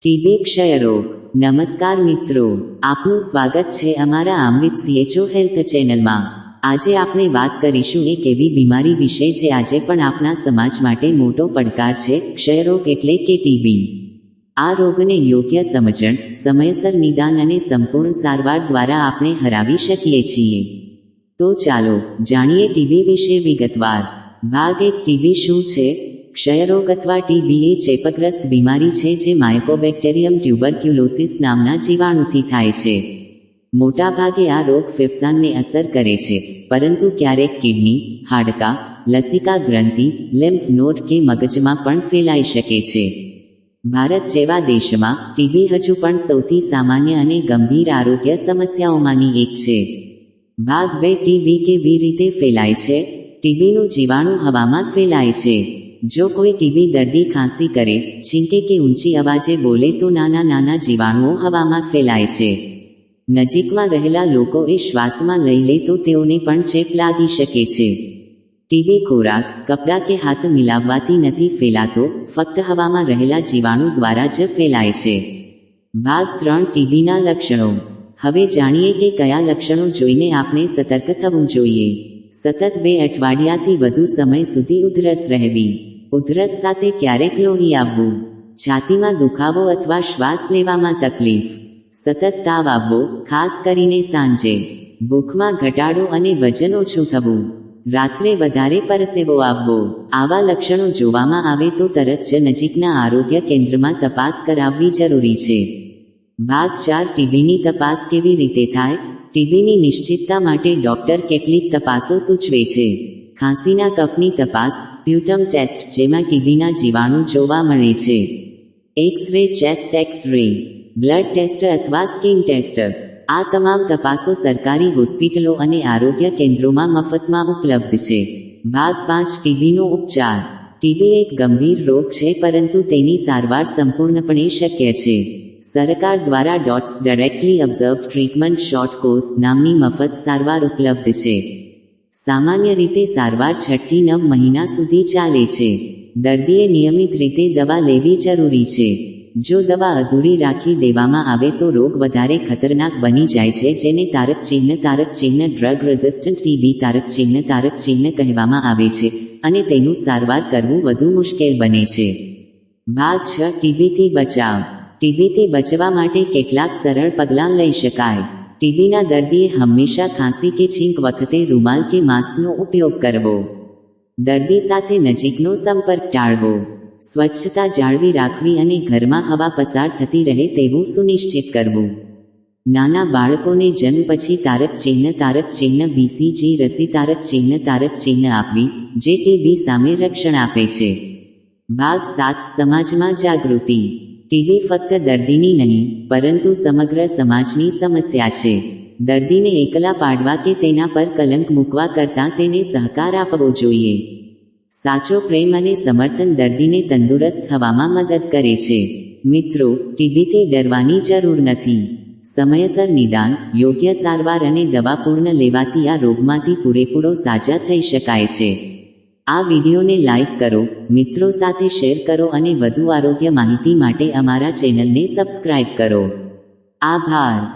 TB ક્ષયરોગ. નમસ્કાર મિત્રો, આપનું સ્વાગત છે અમારા આમવિથ CHO હેલ્થ ચેનલમાં. આજે આપણે વાત કરીશું એક એવી બીમારી વિશે જે આજે પણ આપણા સમાજ માટે મોટો પડકાર છે, ક્ષયરોગ એટલે કે ટીબી. આ રોગને યોગ્ય સમજણ, સમયસર નિદાન અને સંપૂર્ણ સારવાર દ્વારા આપણે હરાવી શકીએ છીએ. તો ચાલો જાણીએ ટીબી વિશે વિગતવાર. ભાગ 1. ટીબી શું છે? ક્ષયરોગ અથવા ટીબી એ ચેપગ્રસ્ત બીમારી છે જે માયકોબેક્ટેરિયમ ટ્યુબરક્યુલોસિસ નામના જીવાણુથી થાય છે. મોટાભાગે આ રોગ ફેફસાંને અસર કરે છે, પરંતુ ક્યારેક કિડની, હાડકાં, લસિકા ગ્રંથિ, લિમ્ફ નોડ કે મગજમાં પણ ફેલાઈ શકે છે. ભારત જેવા દેશમાં ટીબી હજુ પણ સૌથી સામાન્ય અને ગંભીર આરોગ્ય સમસ્યાઓમાંની એક છે. ભાગ 2. ટીબી કેવી રીતે ફેલાય છે? ટીબીનું જીવાણુ હવામાં ફેલાય છે. જો કોઈ ટીબી દર્દી ખાંસી કરે, છીંકે કે ઊંચી અવાજે બોલે તો નાના નાના જીવાણુઓ હવામાં ફેલાય છે. નજીકમાં રહેલા લોકોએ શ્વાસમાં લઈ લે તો તેઓને પણ ચેપ લાગી શકે છે. ટીબી ખોરાક, કપડાં કે હાથ મિલાવવાથી નથી ફેલાતો, ફક્ત હવામાં રહેલા જીવાણુ દ્વારા જ ફેલાય છે. ભાગ 3. ટીબીના લક્ષણો. હવે જાણીએ કે કયા લક્ષણો જોઈને આપણે સતર્ક થવું જોઈએ. સતત 2 અઠવાડિયાથી વધુ સમય સુધી ઉધરસ રહેવી. ઉધરસ સાથે ક્યારેક લોહી આવવું. છાતીમાં દુખાવો અથવા શ્વાસ લેવામાં તકલીફ. સતત તાવ આવવો, ખાસ કરીને સાંજે. ભૂખમાં ઘટાડો અને વજન ઓછું થવું. રાત્રે વધારે પરસેવો આવવો. આવા લક્ષણો જોવામાં આવે તો તરત જ નજીકના આરોગ્ય કેન્દ્રમાં તપાસ કરાવવી જરૂરી છે. ભાગ 4. ટીબીની તપાસ કેવી રીતે થાય? ટીબીની નિશ્ચિતતા માટે ડોક્ટર કેટલીક તપાસો સૂચવે છે. ખાંસીના કફની તપાસ, સ્પ્યુટમ ટેસ્ટ જેમાં ટીબીના જીવાણુ જોવા મળે છે. X-ray, chest x-ray, blood test અથવા સ્કિન ટેસ્ટ. આ તમામ તપાસો સરકારી હોસ્પિટલો અને આરોગ્ય કેન્દ્રોમાં મફતમાં ઉપલબ્ધ છે. ભાગ 5. ટીબીનો ઉપચાર. ટીબી એક ગંભીર રોગ છે, પરંતુ તેની સારવાર સંપૂર્ણપણે શક્ય છે. સરકાર દ્વારા ડાયરેક્ટલી ઓબ્ઝર્વ્ડ ટ્રીટમેન્ટ શોર્ટ કોર્સ નામની મફત સારવાર ઉપલબ્ધ છે. સામાન્ય રીતે સારવાર 6 થી 9 મહિના સુધી ચાલે છે. દર્દીએ નિયમિત રીતે દવા લેવી જરૂરી છે. જો દવા અધૂરી રાખી દેવામાં આવે તો રોગ વધારે ખતરનાક બની જાય છે, જેને તારક ચિહ્ન ડ્રગ રેઝિસ્ટન્ટ ટીબી તારક ચિહ્ન કહેવામાં આવે છે, અને તેનું સારવાર કરવું વધુ મુશ્કેલ બને છે. ભાગ 6. ટીબીથી બચાવ. ટીબીથી બચવા માટે કેટલાક સરળ પગલાં લઈ શકાય. ટીબીના દર્દીએ હંમેશા ખાંસી કે છીંક વખતે રૂમાલ કે માસ્કનો ઉપયોગ કરવો. દર્દી સાથે નજીકનો સંપર્ક ટાળવો. સ્વચ્છતા જાળવી રાખવી અને ઘરમાં હવા પસાર થતી રહે તેવું સુનિશ્ચિત કરવું. નાના બાળકોને જન્મ પછી તારક ચિહ્ન BCG રસી તારક ચિહ્ન આપવી, જે ટીબી સામે રક્ષણ આપે છે. ભાગ 7. સમાજમાં જાગૃતિ. ટીબી ફક્ત દર્દીની નહીં, પરંતુ સમગ્ર સમાજની સમસ્યા છે. દર્દીને એકલા પાડવા કે તેના પર કલંક મૂકવા કરતાં તેને સહકાર આપવો જોઈએ. સાચો પ્રેમ અને સમર્થન દર્દીને તંદુરસ્ત થવામાં મદદ કરે છે. મિત્રો, ટીબીથી ડરવાની જરૂર નથી. સમયસર નિદાન, યોગ્ય સારવાર અને દવા પૂર્ણ લેવાથી આ રોગમાંથી પૂરેપૂરો સાજા થઈ શકાય છે. આ વિડીયોને લાઈક કરો, મિત્રો સાથે શેર કરો અને વધુ આરોગ્ય માહિતી માટે અમારા ચેનલને સબસ્ક્રાઇબ કરો. આભાર.